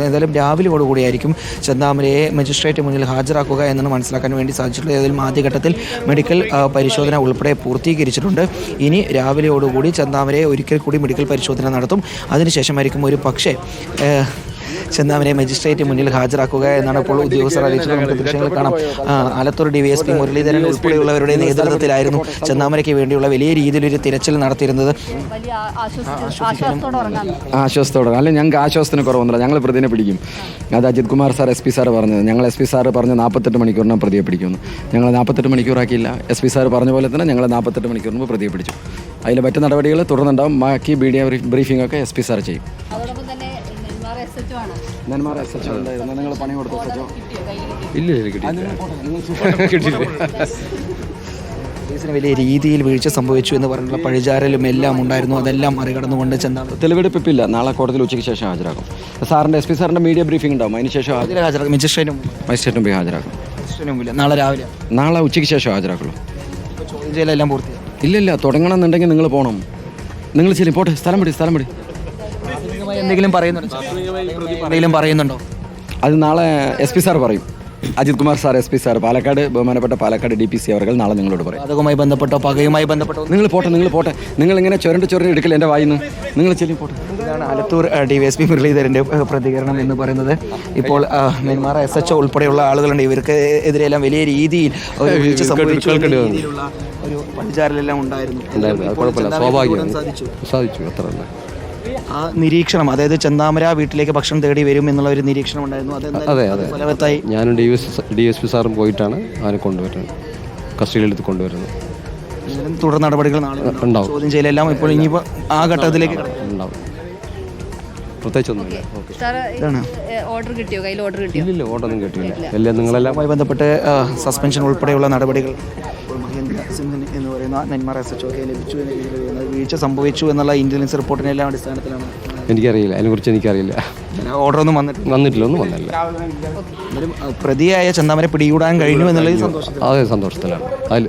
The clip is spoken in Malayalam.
ഏതായാലും രാവിലെയോടുകൂടിയായിരിക്കും ചെന്താമരയെ മജിസ്ട്രേറ്റ് മുന്നിൽ ഹാജരാക്കുക എന്നാണ് മനസ്സിലാക്കാൻ വേണ്ടി സാധിച്ചിട്ടുള്ളത്. ഏതായാലും ആദ്യഘട്ടത്തിൽ മെഡിക്കൽ പരിശോധന ഉൾപ്പെടെ പൂർത്തീകരിച്ചിട്ടുണ്ട്. ഇനി രാവിലെയോടുകൂടി ചെന്താമരയെ ഒരിക്കൽ കൂടി മെഡിക്കൽ പരിശോധന നടത്തും. അതിനുശേഷമായിരിക്കും ഒരു പക്ഷേ ചെന്താമരയെ മജിസ്ട്രേറ്റ് മുന്നിൽ ഹാജരാക്കുക എന്നാണ് ഇപ്പോൾ ഉദ്യോഗസ്ഥർ അറിയിച്ചത്. നമുക്ക് ദൃശ്യങ്ങൾ കാണാം. ആലത്തൂർ DYSP മുരളീധരൻ ഉൾപ്പെടെയുള്ളവരുടെ നേതൃത്വത്തിലായിരുന്നു ചെന്താമരയ്ക്ക് വേണ്ടിയുള്ള വലിയ രീതിയിലൊരു തിരച്ചിൽ നടത്തിയിരുന്നത്. ആശ്വാസത്തോടെ അല്ല, ഞങ്ങൾക്ക് ആശ്വാസത്തിന് കുറവൊന്നുമില്ല. ഞങ്ങൾ പ്രതിനെ പിടിക്കും. അത് Ajith Kumar sir SP sir പറഞ്ഞത്. ഞങ്ങൾ SP സാർ പറഞ്ഞ് 48 മണിക്കൂറിനാണ് പ്രതിയെ പിടിക്കുമെന്ന്. ഞങ്ങൾ 48 മണിക്കൂറാക്കിയില്ല. SP സാർ പറഞ്ഞ പോലെ തന്നെ ഞങ്ങൾ 48 മണിക്കൂർ മുമ്പ് പ്രതിയെ പിടിച്ചു. അതിൽ മറ്റു നടപടികൾ തുടർന്നുണ്ടാവും. ബാക്കി മീഡിയ ബ്രീഫിംഗ് ഒക്കെ SP സാർ ചെയ്യും. നെന്മാറ SHO ഉണ്ടായിരുന്നു. നിങ്ങൾ പണി കൊടുത്ത SHO ഇല്ല കിട്ടിയില്ല. പോലീസിന് വലിയ രീതിയിൽ വീഴ്ച സംഭവിച്ചു എന്ന് പറഞ്ഞുള്ള പഴിചാരലും എല്ലാം ഉണ്ടായിരുന്നു. അതെല്ലാം മറികടന്നുകൊണ്ട് ചെന്താമര തെളിവെടുപ്പില്ല. നാളെ കോടതിയിൽ ഉച്ചയ്ക്ക് ശേഷം ഹാജരാക്കും. സാറിൻ്റെ SP സാറിൻ്റെ മീഡിയ ബ്രീഫിംഗ് ഉണ്ടാവും. അതിനുശേഷം ഹാജരാക്കും. മജിസ്ട്രേറ്റിന് പോയി ഹാജരാക്കും. നാളെ രാവിലെ, നാളെ ഉച്ചയ്ക്ക് ശേഷം ഹാജരാക്കുള്ളൂ. ചോദ്യം ചെയ്യലെല്ലാം പൂർത്തിയായി. ഇല്ല, തുടങ്ങണമെന്നുണ്ടെങ്കിൽ നിങ്ങൾ പോകണം. നിങ്ങൾ ചെല്ലും. പോട്ടെ, സ്ഥലം പിടി. എന്തെങ്കിലും പറയുന്നുണ്ടോ? അത് നാളെ SP സാർ പറയും. Ajith Kumar sir SP sir Palakkad, ബഹുമാനപ്പെട്ട പാലക്കാട് DPC അവർ നാളെ നിങ്ങളോട് പറയും. അതുമായി ബന്ധപ്പെട്ടോ പകയുമായി ബന്ധപ്പെട്ടോ നിങ്ങൾ പോട്ടെ. നിങ്ങളിങ്ങനെ ചുരണ്ട് എടുക്കില്ല എൻ്റെ വായിന്ന്. നിങ്ങൾ ചെല്ലും, പോട്ടെ. ഇതാണ് ആലത്തൂർ DYSP മുരളീധരൻ്റെ പ്രതികരണം എന്ന് പറയുന്നത്. ഇപ്പോൾ നെന്മാറ SHO ഉൾപ്പെടെയുള്ള ആളുകളുണ്ട്. ഇവർക്ക് എതിരെല്ലാം വലിയ രീതിയിൽ രീതിയിലുള്ള ഒരു പഴിചാരലെല്ലാം ഉണ്ടായിരുന്നു. സാധിച്ചു അത്ര. ആ നിരീക്ഷണം, അതായത് ചെന്താമര വീട്ടിലേക്ക് ഭക്ഷണം തേടി വരും എന്നുള്ള ഒരു നിരീക്ഷണം ഉണ്ടായിരുന്നു. അതെ. ഞാനും DSP സാറും പോയിട്ടാണ് അവനെ കൊണ്ടുവരുന്നത്, കസ്റ്റഡിയിലെടുത്ത് കൊണ്ടുവരുന്നത്. തുടർ നടപടികൾ ഉണ്ടാവും. ചോദ്യം ചെയ്യലെല്ലാം ഇപ്പോൾ ഇനിയിപ്പോൾ ആ ഘട്ടത്തിലേക്ക് ഉണ്ടാവും. പ്രത്യേകിച്ചൊന്നുമില്ല. ഓർഡർ കിട്ടിയോ? കയ്യിൽ ഓർഡർ കിട്ടിയോ? ഇല്ല, ഓർഡറൊന്നും കിട്ടിയില്ല. എല്ലാം നിങ്ങളെല്ലാം ബന്ധപ്പെട്ട് സസ്പെൻഷൻ ഉൾപ്പെടെയുള്ള നടപടികൾ മഹേന്ദ്ര സിംഗ് എന്ന് പറയുന്ന നെന്മാറ SHO ലഭിച്ചു എന്ന രീതിയിൽ വീഴ്ച സംഭവിച്ചു എന്നുള്ള ഇന്റലിജൻസ് റിപ്പോർട്ടിനെല്ലാം അടിസ്ഥാനത്തിലാണ്. എനിക്കറിയില്ല, അതിനെക്കുറിച്ച് എനിക്കറിയില്ല. ഓർഡറൊന്നും വന്നിട്ടില്ല, ഒന്നും വന്നില്ല. പ്രതിയായ ചെന്താമരെ പിടികൂടാൻ കഴിഞ്ഞു എന്നുള്ളത് അതെ, സന്തോഷത്തിലാണ്. അതിൽ